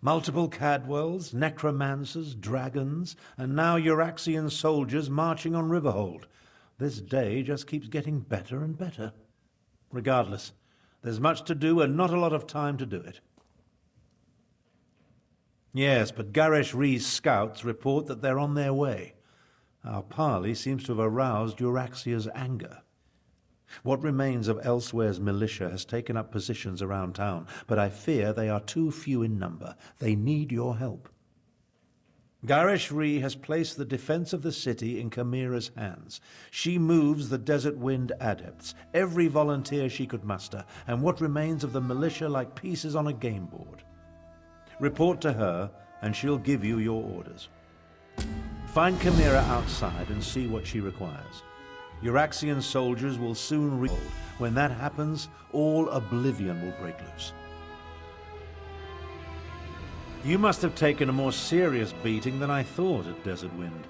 Multiple Cadwells, necromancers, dragons, and now Euraxian soldiers marching on Riverhold. This day just keeps getting better and better. Regardless, there's much to do and not a lot of time to do it. Yes, but Garish Rhee's scouts report that they're on their way. Our parley seems to have aroused Euraxia's anger. What remains of Elsweyr's militia has taken up positions around town, but I fear they are too few in number. They need your help. Garish Rhee has placed the defense of the city in Chimera's hands. She moves the Desert Wind adepts, every volunteer she could muster, and what remains of the militia like pieces on a game board. Report to her, and she'll give you your orders. Find Chimera outside and see what she requires. Euraxian soldiers will soon reload. When that happens, all oblivion will break loose. You must have taken a more serious beating than I thought at Desert Wind.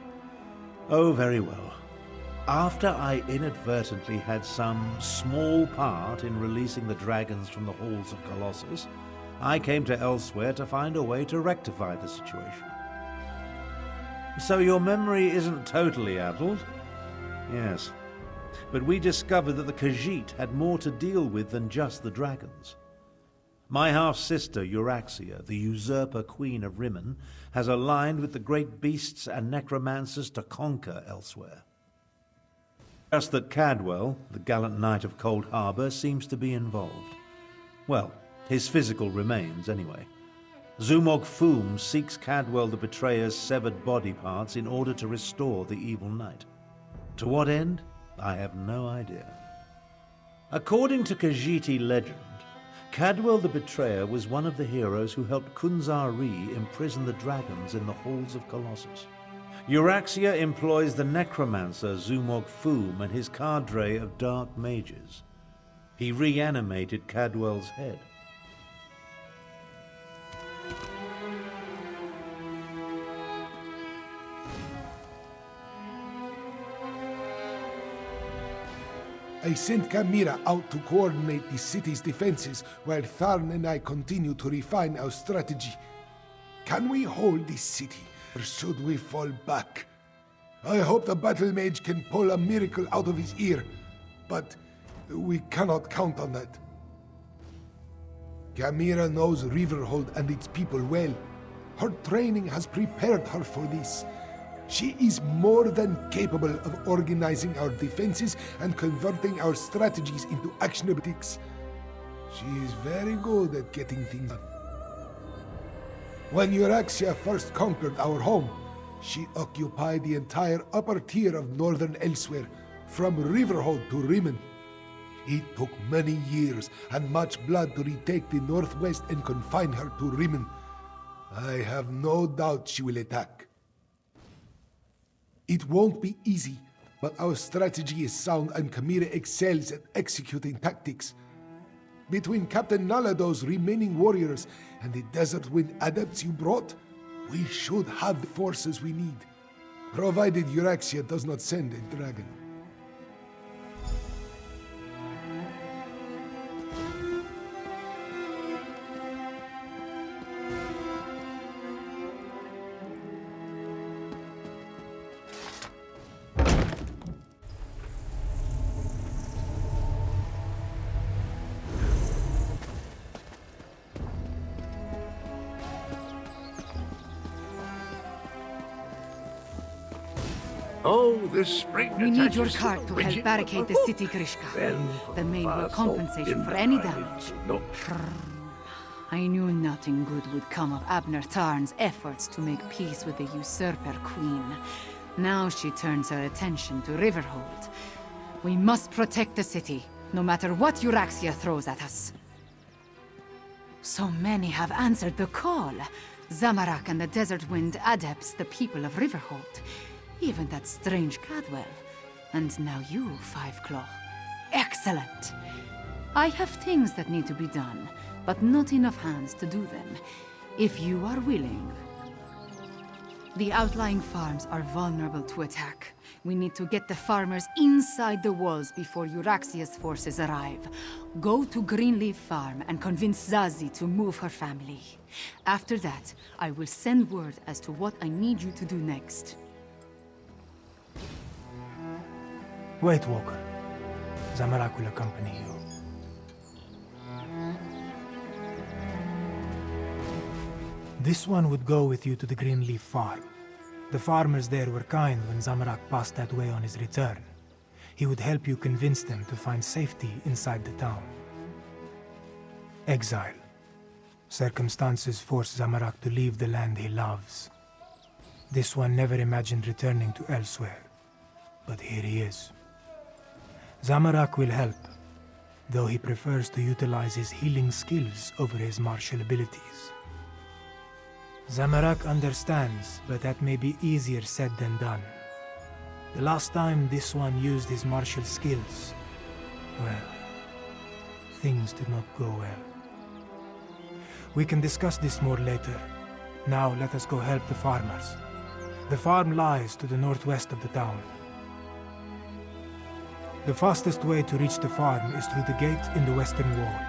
Oh, very well. After I inadvertently had some small part in releasing the dragons from the halls of Colossus, I came to Elsweyr to find a way to rectify the situation. So your memory isn't totally addled? Yes. But we discovered that the Khajiit had more to deal with than just the dragons. My half-sister, Euraxia, the usurper queen of Rimmon, has aligned with the great beasts and necromancers to conquer Elsweyr. Just that Cadwell, the gallant knight of Cold Harbor, seems to be involved. Well, his physical remains, anyway. Zumog Foom seeks Cadwell the Betrayer's severed body parts in order to restore the evil knight. To what end? I have no idea. According to Khajiiti legend, Cadwell the Betrayer was one of the heroes who helped Khunzar Rhee imprison the dragons in the halls of Colossus. Euraxia employs the necromancer Zumog Foom and his cadre of dark mages. He reanimated Cadwell's head. I sent Chimera out to coordinate the city's defenses while Tharn and I continue to refine our strategy. Can we hold this city, or should we fall back? I hope the battle mage can pull a miracle out of his ear, but we cannot count on that. Chimera knows Riverhold and its people well. Her training has prepared her for this. She is more than capable of organizing our defenses and converting our strategies into actionable tactics. She is very good at getting things done. When Euraxia first conquered our home, she occupied the entire upper tier of northern Elsweyr, from Riverhold to Rimmon. It took many years and much blood to retake the northwest and confine her to Rimmon. I have no doubt she will attack. It won't be easy, but our strategy is sound and Chimera excels at executing tactics. Between Captain Nalado's remaining warriors and the Desert Wind adepts you brought, we should have the forces we need, provided Euraxia does not send a dragon. Oh, this spring We need your attaches cart to help widget barricade the book. city, Grishka. Then The maid will fast compensate you in for the any valley. damage. No. I knew nothing good would come of Abner Tarn's efforts to make peace with the usurper queen. Now she turns her attention to Riverhold. We must protect the city, no matter what Euraxia throws at us. So many have answered the call. Zamorak and the Desert Wind adepts, the people of Riverhold. Even that strange Cadwell. And now you, Five Claw. Excellent! I have things that need to be done, but not enough hands to do them. If you are willing. The outlying farms are vulnerable to attack. We need to get the farmers inside the walls before Euraxia's forces arrive. Go to Greenleaf Farm and convince Zazie to move her family. After that, I will send word as to what I need you to do next. Wait, Walker. Zamarak will accompany you. This one would go with you to the Greenleaf Farm. The farmers there were kind when Zamarak passed that way on his return. He would help you convince them to find safety inside the town. Exile. Circumstances force Zamarak to leave the land he loves. This one never imagined returning to Elsweyr, but here he is. Zamarak will help, though he prefers to utilize his healing skills over his martial abilities. Zamarak understands, but that may be easier said than done. The last time this one used his martial skills, well, things did not go well. We can discuss this more later. Now let us go help the farmers. The farm lies to the northwest of the town. The fastest way to reach the farm is through the gate in the western wall.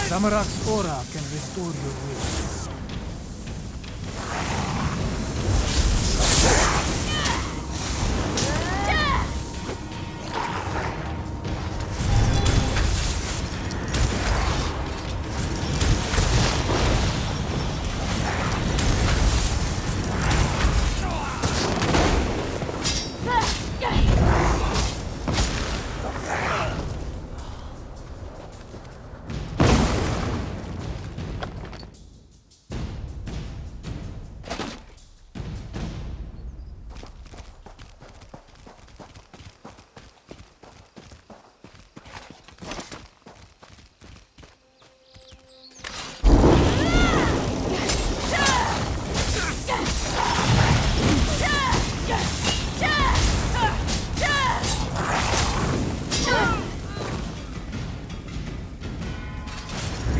Zamarak's aura can restore your will.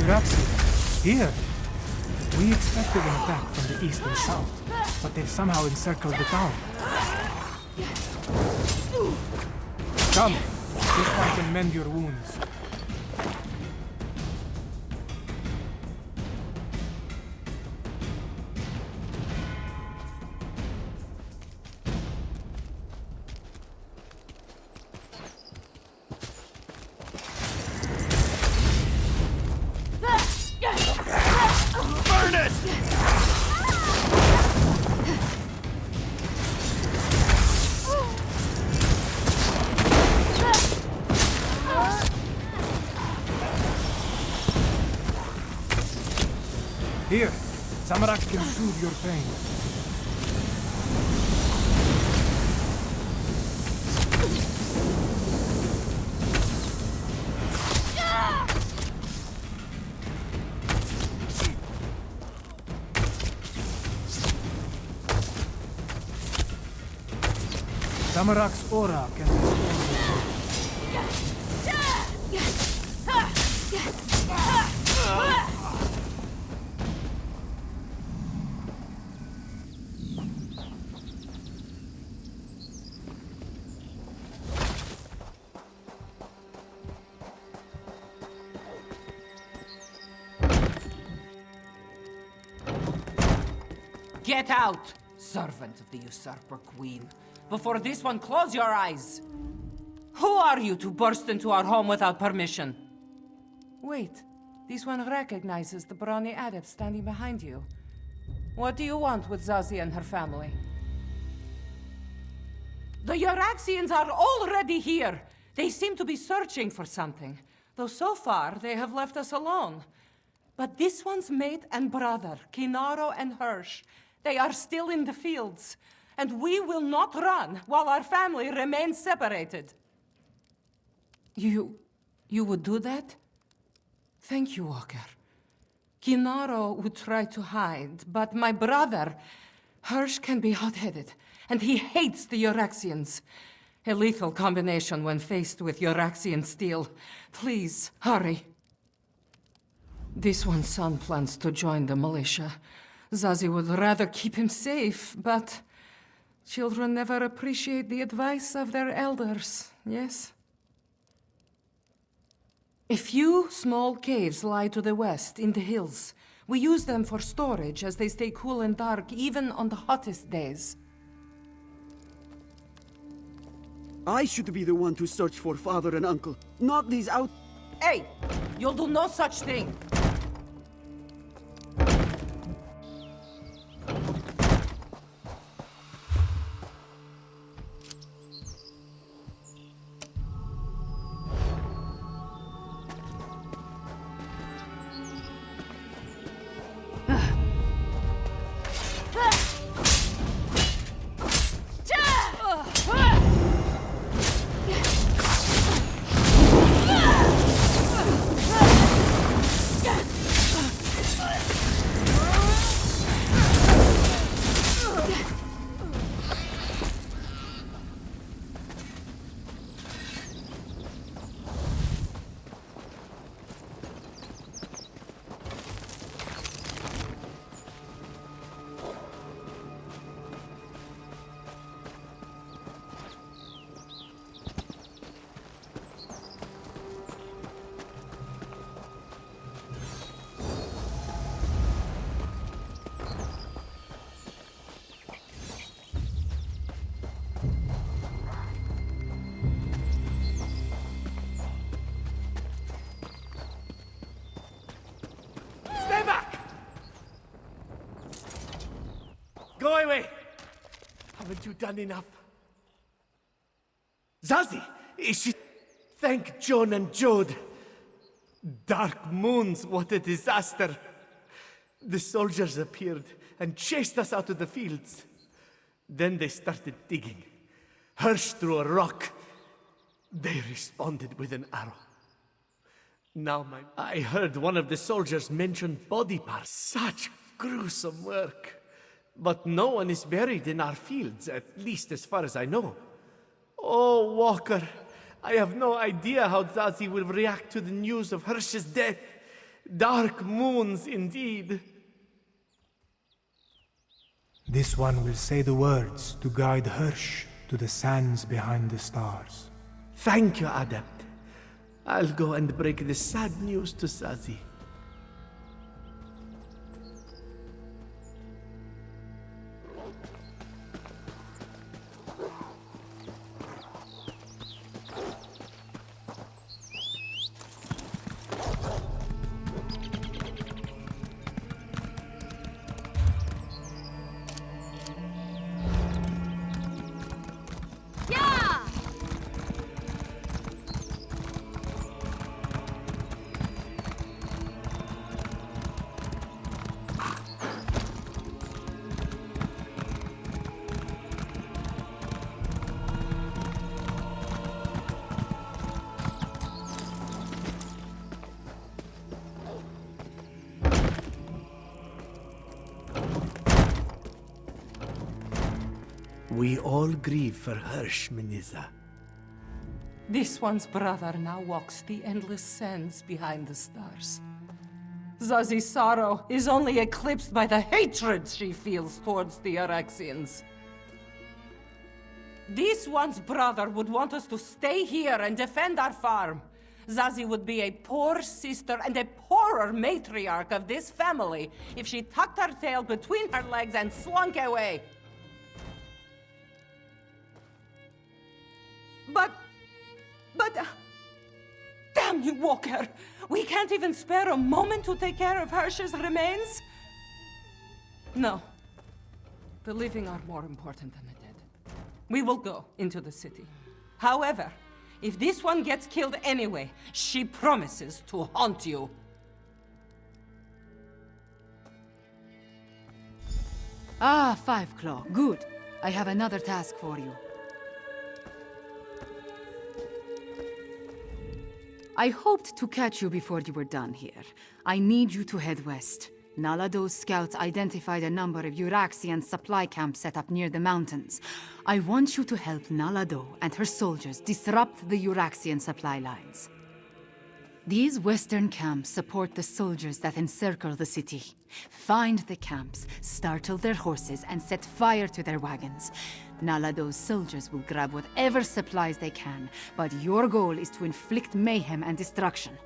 Yuraxians, here! We expected an attack from the east and south, but they've somehow encircled the town. Come, this one can mend your wounds. Burn it! Here, Samarak can soothe your pain. Samarak's aura can restore Get out, servant of the usurper queen. Before this one, close your eyes. Who are you to burst into our home without permission? Wait, this one recognizes the brawny adept standing behind you. What do you want with Zazie and her family? The Yuraxians are already here. They seem to be searching for something, though so far they have left us alone. But this one's mate and brother, Kinaro and Hirsch, they are still in the fields, and we will not run while our family remains separated. You would do that? Thank you, Walker. Kinaro would try to hide, but my brother, Hirsch, can be hot-headed, and he hates the Yuraxians. A lethal combination when faced with Yuraxian steel. Please, hurry. This one's son plans to join the militia. Zazie would rather keep him safe, but children never appreciate the advice of their elders, yes? A few small caves lie to the west, in the hills. We use them for storage as they stay cool and dark, even on the hottest days. I should be the one to search for father and uncle, not these out... Hey! You'll do no such thing! Stay back! Go away! Haven't you done enough? Zazie, is she... Thank John and Jode. Dark moons, what a disaster. The soldiers appeared and chased us out of the fields. Then they started digging. Hirsch threw a rock. They responded with an arrow. Now I heard one of the soldiers mention body parts. Such gruesome work. But no one is buried in our fields, at least as far as I know. Oh, Walker, I have no idea how Zazie will react to the news of Hirsch's death. Dark moons indeed. This one will say the words to guide Hirsch to the sands behind the stars. Thank you, Adept. I'll go and break the sad news to Zazie. We all grieve for Hirsch, Miniza. This one's brother now walks the endless sands behind the stars. Zazie's sorrow is only eclipsed by the hatred she feels towards the Araxians. This one's brother would want us to stay here and defend our farm. Zazie would be a poor sister and a poorer matriarch of this family if she tucked her tail between her legs and slunk away. But, damn you, Walker! We can't even spare a moment to take care of Hirsch's remains? No. The living are more important than the dead. We will go into the city. However, if this one gets killed anyway, she promises to haunt you. Ah, Five Claw. Good. I have another task for you. I hoped to catch you before you were done here. I need you to head west. Nalado's scouts identified a number of Euraxian supply camps set up near the mountains. I want you to help Nalado and her soldiers disrupt the Euraxian supply lines. These western camps support the soldiers that encircle the city. Find the camps, startle their horses, and set fire to their wagons. Nalado's soldiers will grab whatever supplies they can, but your goal is to inflict mayhem and destruction.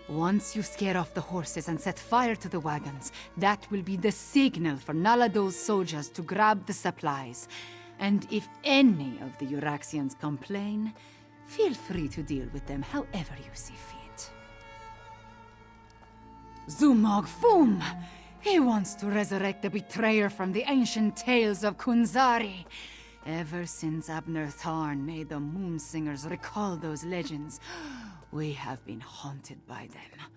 Once you scare off the horses and set fire to the wagons, that will be the signal for Nalado's soldiers to grab the supplies. And if any of the Euraxians complain, feel free to deal with them however you see fit. Zumog Fum! He wants to resurrect the betrayer from the ancient tales of Kunzari. Ever since Abner Tharn made the Moonsingers recall those legends, we have been haunted by them.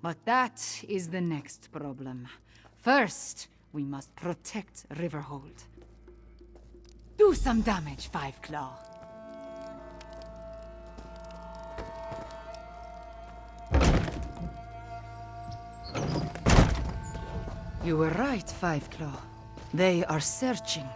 But that is the next problem. First, we must protect Riverhold. Do some damage, Five Claw. You were right, Five Claw. They are searching.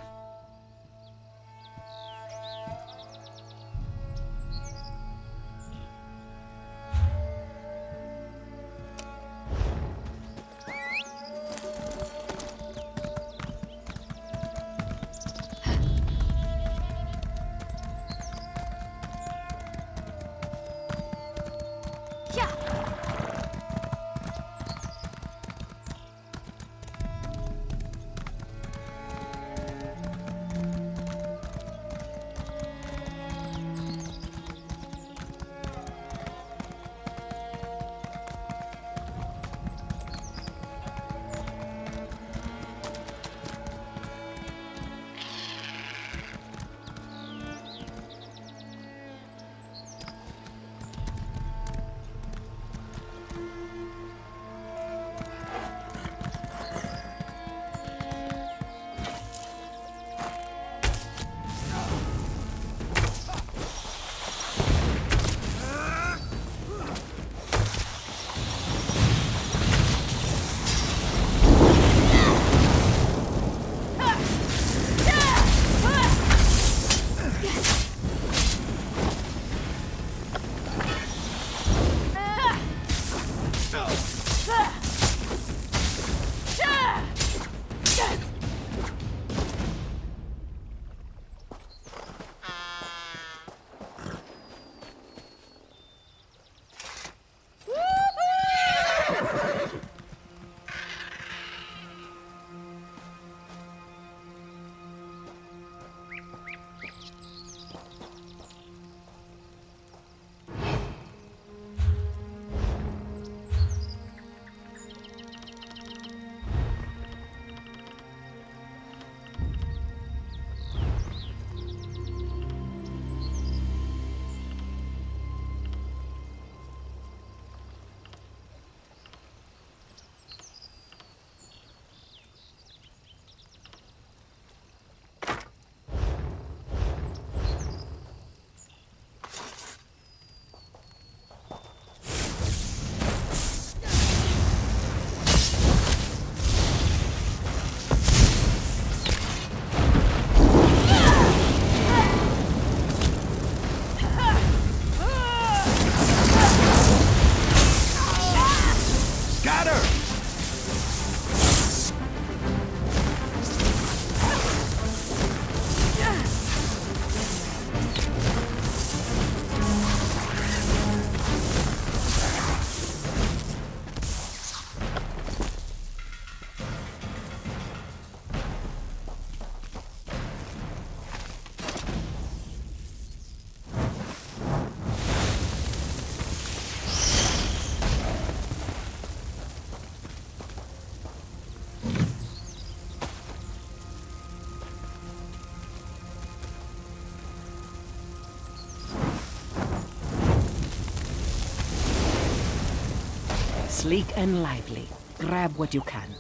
sleek and lively. Grab what you can.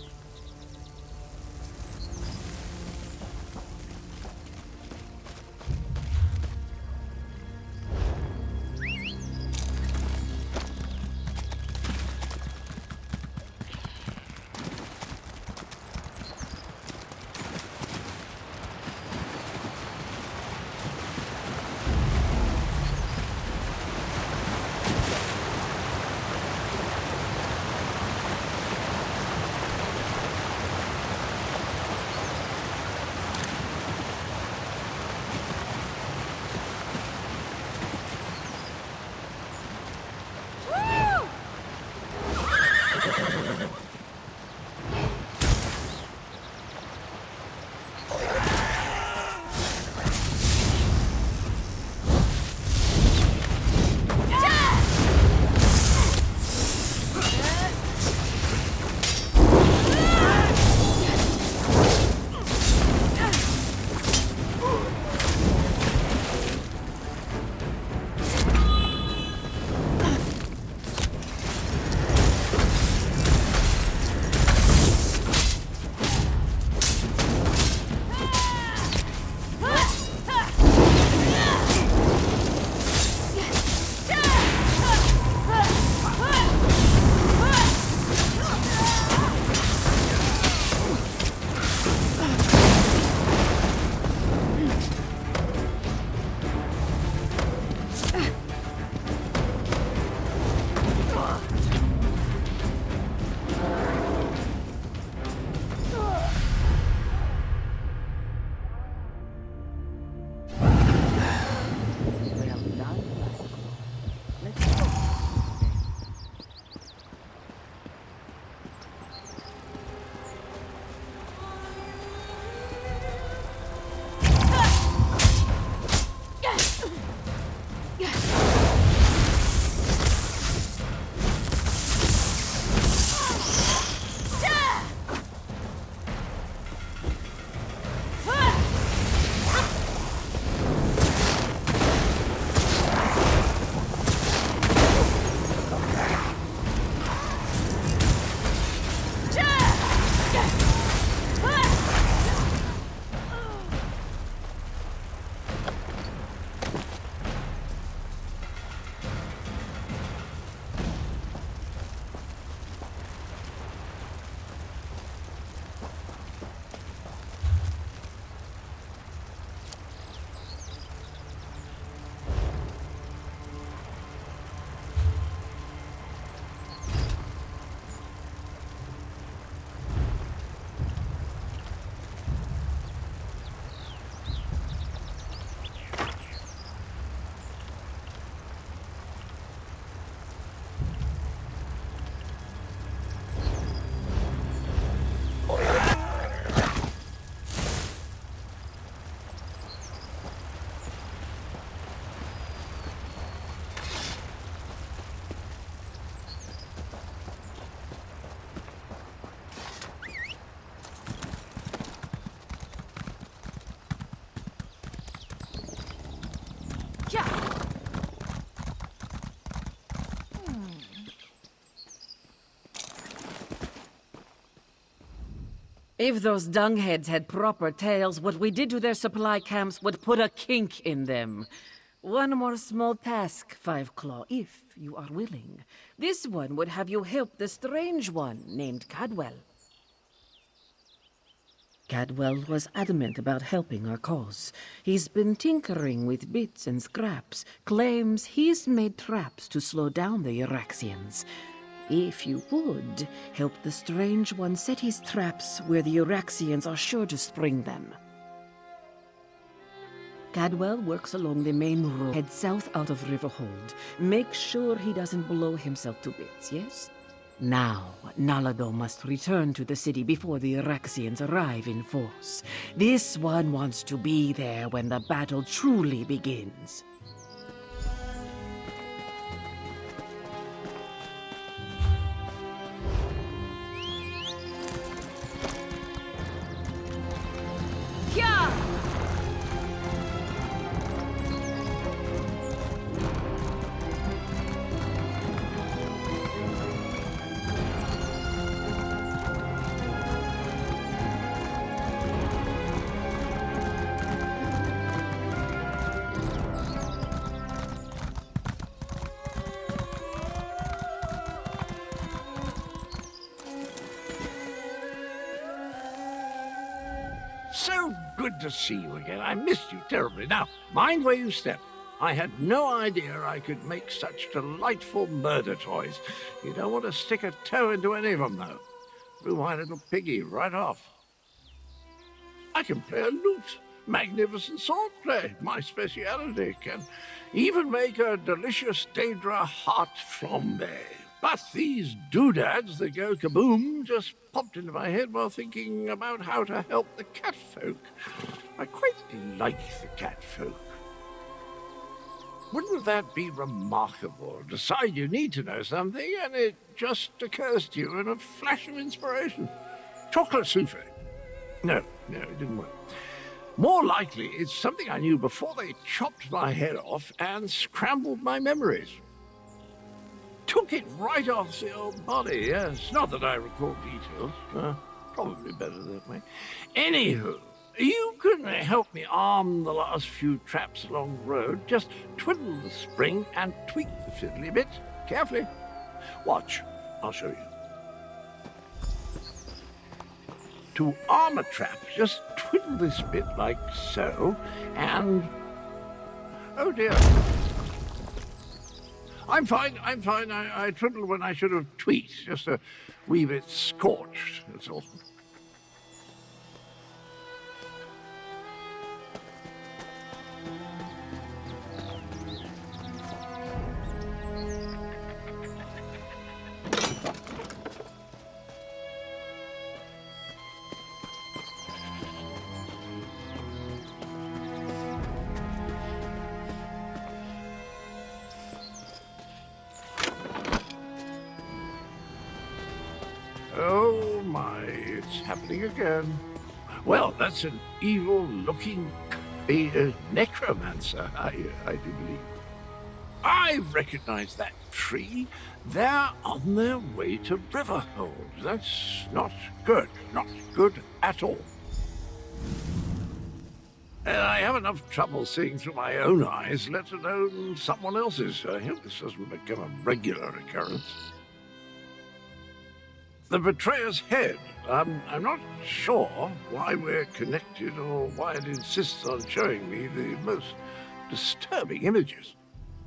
If those dungheads had proper tails, what we did to their supply camps would put a kink in them. One more small task, Five Claw, if you are willing. This one would have you help the strange one named Cadwell. Cadwell was adamant about helping our cause. He's been tinkering with bits and scraps, claims he's made traps to slow down the Iraxians. If you would, help the strange one set his traps where the Iraxians are sure to spring them. Cadwell works along the main road. Head south out of Riverhold. Make sure he doesn't blow himself to bits, yes? Now, Nalado must return to the city before the Iraxians arrive in force. This one wants to be there when the battle truly begins. good to see you again. I missed you terribly. Now, mind where you step. I had no idea I could make such delightful murder toys. You don't want to stick a toe into any of them, though. Threw my little piggy right off. I can play a lute. Magnificent swordplay, my speciality. Can even make a delicious Daedra heart flambe. But these doodads that go kaboom just popped into my head while thinking about how to help the catfolk. I quite like the catfolk. Wouldn't that be remarkable? Decide you need to know something, and it just occurs to you in a flash of inspiration. Chocolate souffle. No, it didn't work. More likely, it's something I knew before they chopped my head off and scrambled my memories. Took it right off the old body, yes. Not that I recall details. Probably better that way. Anywho, you can help me arm the last few traps along the road. Just twiddle the spring and tweak the fiddly bit. Carefully. Watch. I'll show you. To arm a trap, just twiddle this bit like so, and... Oh dear. I'm fine. I twiddled when I should have tweaked. Just a wee bit scorched, that's all. Oh my, it's happening again. Well, that's an evil-looking necromancer, I do believe. I recognize that tree. They're on their way to Riverhold. That's not good. Not good at all. And I have enough trouble seeing through my own eyes, let alone someone else's. I hope this doesn't become a regular occurrence. The betrayer's head. I'm not sure why we're connected or why it insists on showing me the most disturbing images.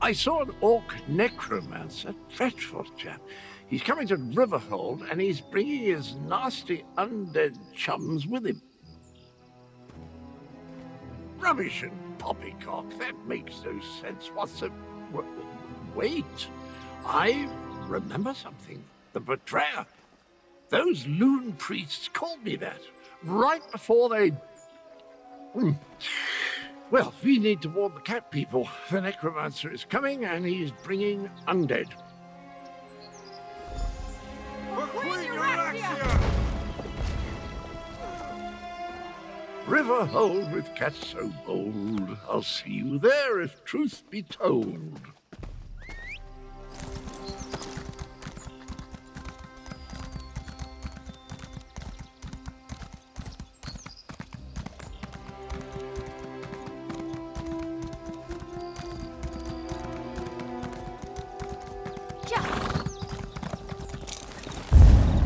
I saw an orc necromancer, dreadful chap. He's coming to Riverhold and he's bringing his nasty undead chums with him. Rubbish and poppycock, that makes no sense whatsoever. Wait, I remember something. The betrayer. Those loon priests called me that, right before they... Well, we need to warn the cat people. The necromancer is coming, and he's bringing undead. Riverhold with cats so bold. I'll see you there if truth be told.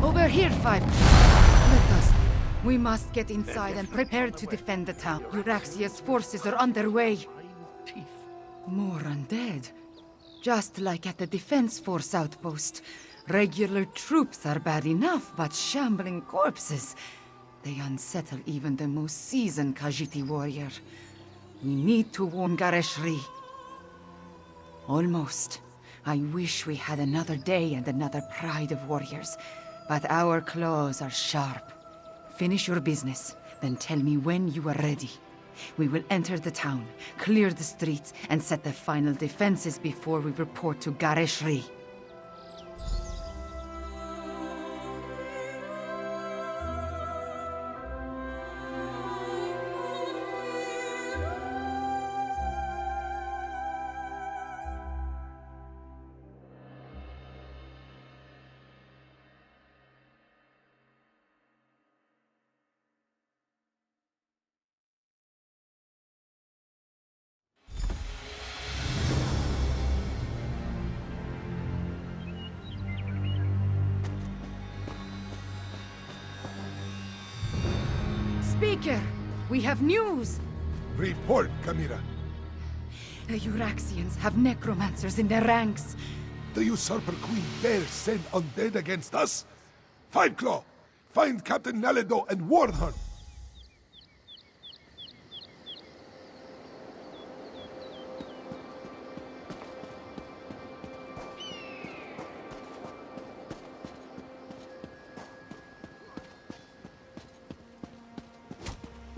Over here, Five. Let us. We must get inside and prepare to defend the town. Euraxia's forces are underway. More undead. Just like at the Defense Force outpost. Regular troops are bad enough, but shambling corpses. They unsettle even the most seasoned Khajiiti warrior. We need to warn Gareshri. Almost. I wish we had another day and another pride of warriors. But our claws are sharp. Finish your business, then tell me when you are ready. We will enter the town, clear the streets, and set the final defenses before we report to Gareshri. Speaker! We have news! Report, Camira. The Euraxians have necromancers in their ranks. The usurper queen dare send undead against us? Five Claw, find Captain Naledo and warn her.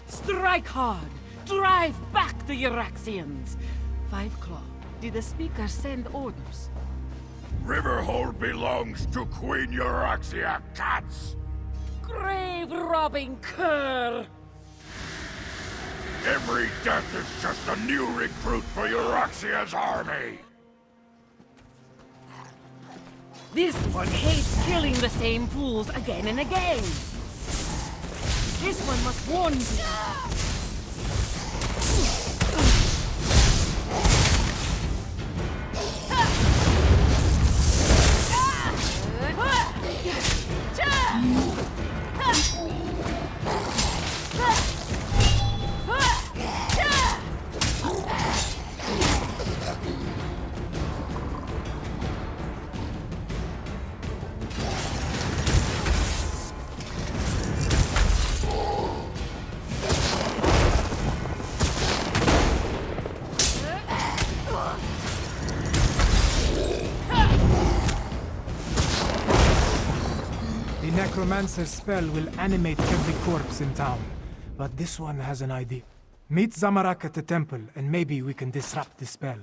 Strike hard! Drive back the Euraxians! Five Claw, did the speaker send orders? Riverhold belongs to Queen Euraxia, cats! Grave-robbing cur! Every death is just a new recruit for Euraxia's army! This one hates killing the same fools again and again! This one must warn you! The Necromancer's spell will animate every corpse in town, but this one has an idea. Meet Zamorak at the temple, and maybe we can disrupt the spell.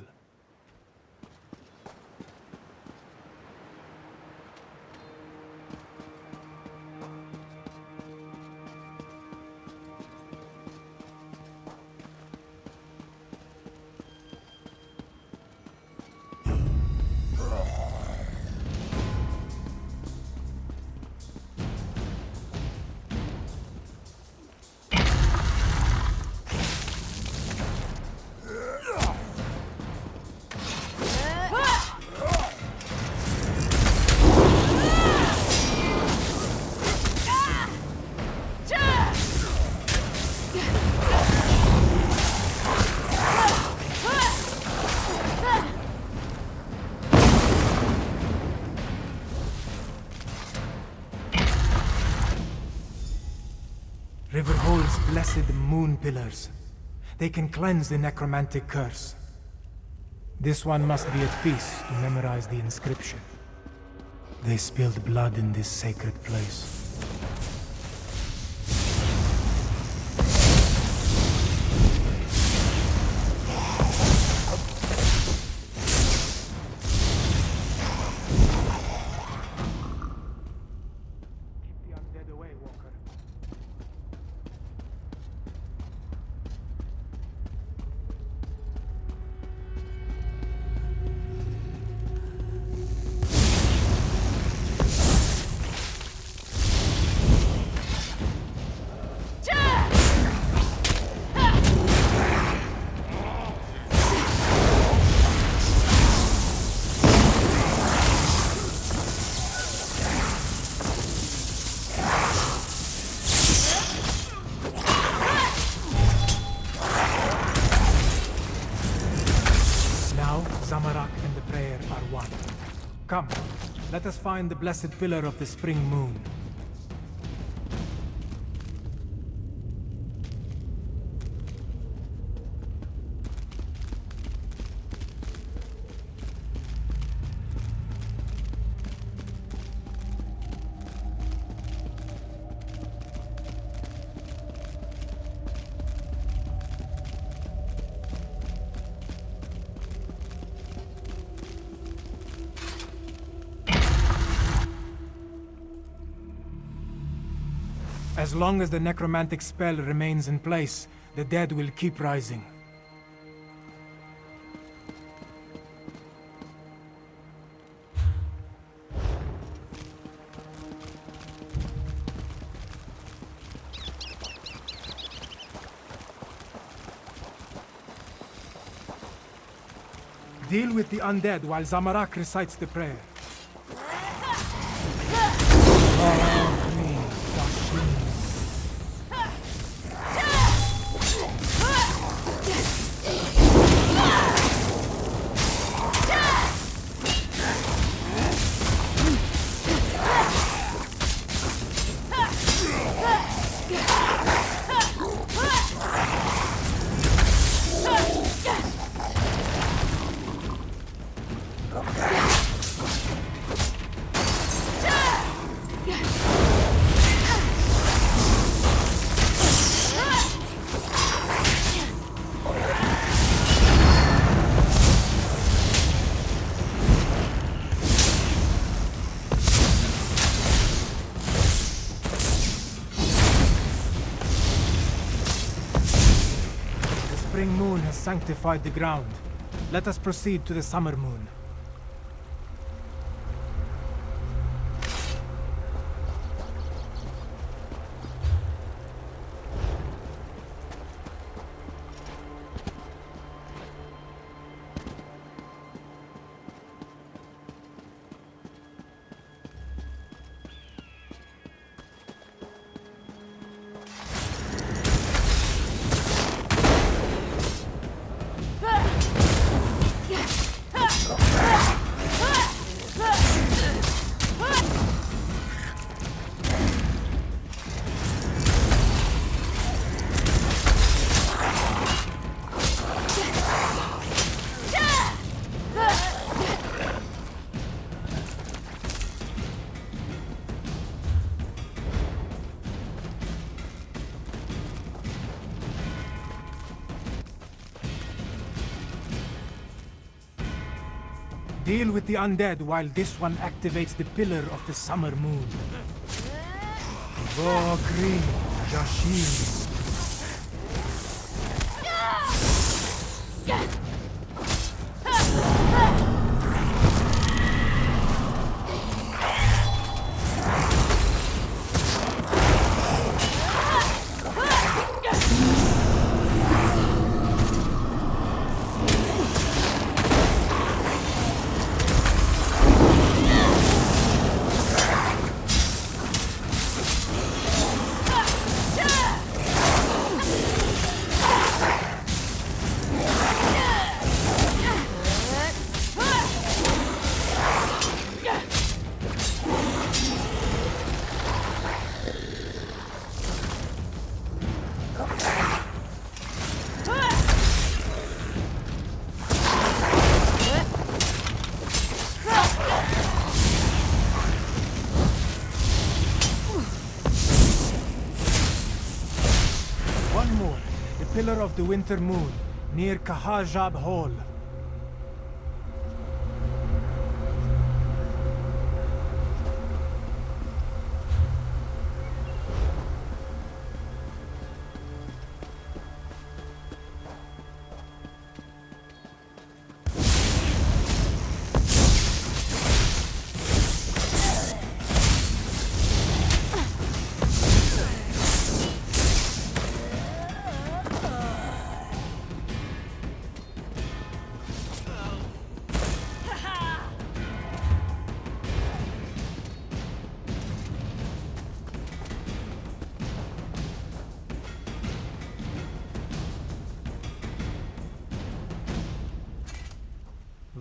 Riverhold's blessed moon pillars. They can cleanse the necromantic curse. This one must be at peace to memorize the inscription. They spilled blood in this sacred place. Keep the undead away, Walker. Zamorak and the prayer are one. Come, let us find the blessed pillar of the spring moon. As long as the necromantic spell remains in place, the dead will keep rising. Deal with the undead while Zamorak recites the prayer. sanctified the ground. Let us proceed to the Summer Moon. Deal with the undead while this one activates the Pillar of the Summer Moon. Vokri, Jashim. Pillar of the Winter Moon, near Kahajab Hall.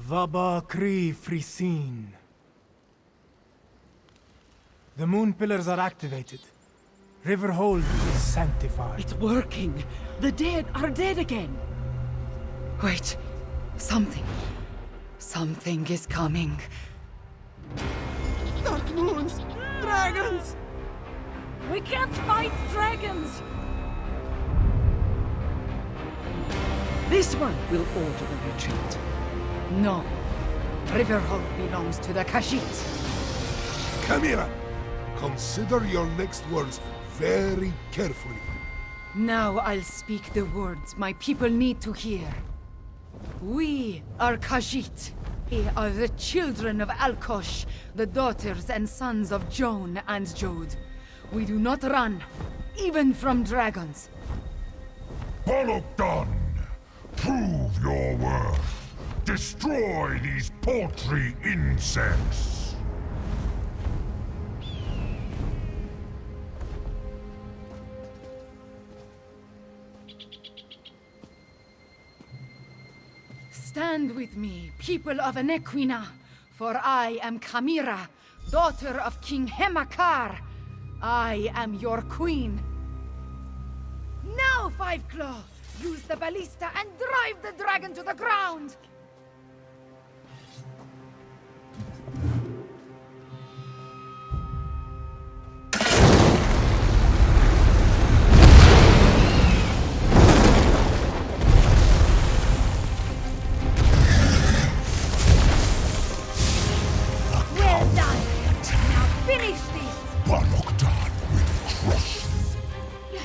Vaba Kri Frisin. The moon pillars are activated. Riverhold is sanctified. It's working. The dead are dead again. Wait. Something is coming. Dark moons! Dragons! We can't fight dragons! This one will order the retreat. No. Riverhold belongs to the Khajiit. Chimera, consider your next words very carefully. Now I'll speak the words my people need to hear. We are Khajiit. We are the children of Alkosh, the daughters and sons of Joan and Jode. We do not run, even from dragons. Bolokdan, prove your worth. Destroy these paltry insects! Stand with me, people of Anequina, for I am Chimera, daughter of King Hemakar. I am your queen. Now, Five Claw! Use the ballista and drive the dragon to the ground! Well done! Now finish this! Bolokdan will crush you.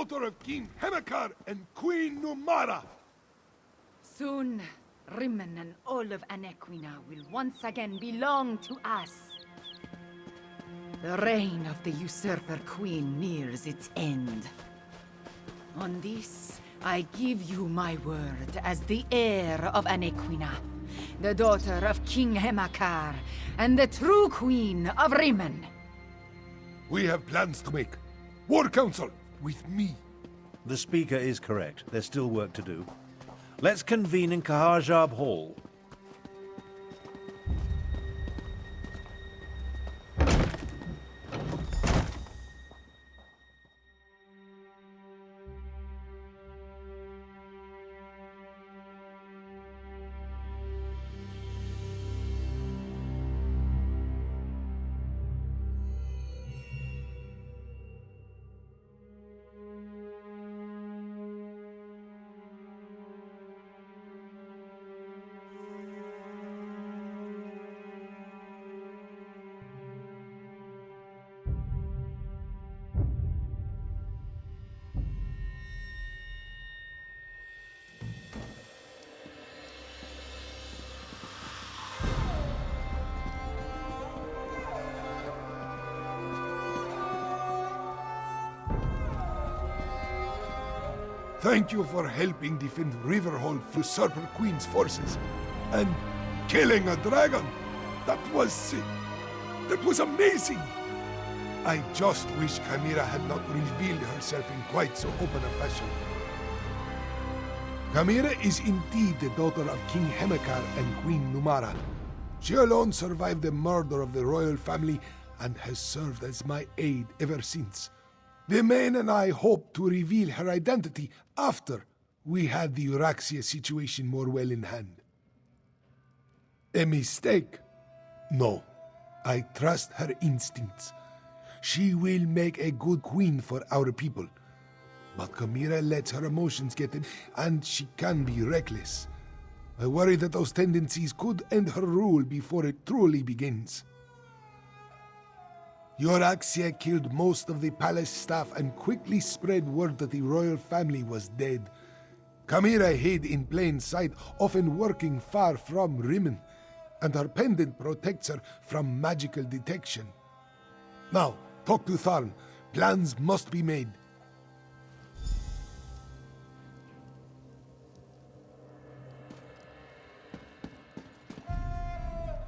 daughter of King Hemakar and Queen Numara. Soon, Rimmon and all of Anequina will once again belong to us. The reign of the Usurper Queen nears its end. On this, I give you my word as the heir of Anequina, the daughter of King Hemakar, and the true Queen of Rimmon. We have plans to make. War Council, with me. The speaker is correct. There's still work to do. Let's convene in Kahajab Hall. Thank you for helping defend Riverhold from Usurper Queen's forces. And killing a dragon. That was amazing. I just wish Chimera had not revealed herself in quite so open a fashion. Chimera is indeed the daughter of King Hemakar and Queen Numara. She alone survived the murder of the royal family and has served as my aide ever since. The men and I hope to reveal her identity after we had the Euraxia situation more well in hand. A mistake? No. I trust her instincts. She will make a good queen for our people. But Chimera lets her emotions get in, and she can be reckless. I worry that those tendencies could end her rule before it truly begins. Euraxia killed most of the palace staff and quickly spread word that the royal family was dead. Chimera hid in plain sight, often working far from Rimmon, and her pendant protects her from magical detection. Now, talk to Tharn. Plans must be made.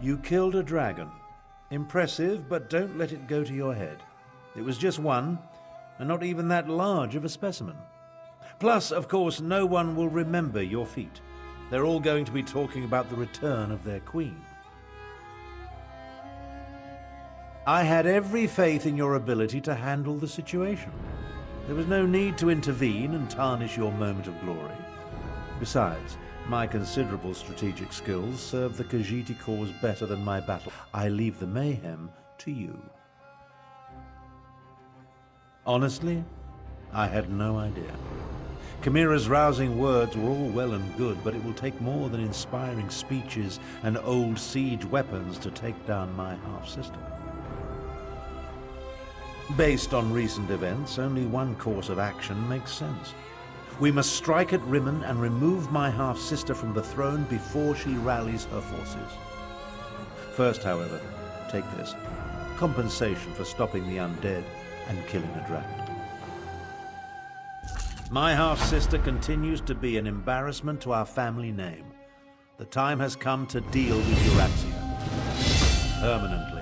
You killed a dragon. Impressive, but don't let it go to your head. It was just one, and not even that large of a specimen. Plus, of course, no one will remember your feat. They're all going to be talking about the return of their queen. I had every faith in your ability to handle the situation. There was no need to intervene and tarnish your moment of glory. Besides, my considerable strategic skills serve the Khajiit cause better than my battle. I leave the mayhem to you. Honestly, I had no idea. Chimera's rousing words were all well and good, but it will take more than inspiring speeches and old siege weapons to take down my half-sister. Based on recent events, only one course of action makes sense. We must strike at Rimmon and remove my half-sister from the throne before she rallies her forces. First, however, take this. Compensation for stopping the undead and killing a dragon. My half-sister continues to be an embarrassment to our family name. The time has come to deal with Euraxia. Permanently.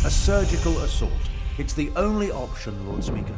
A surgical assault. It's the only option, Lord Speaker.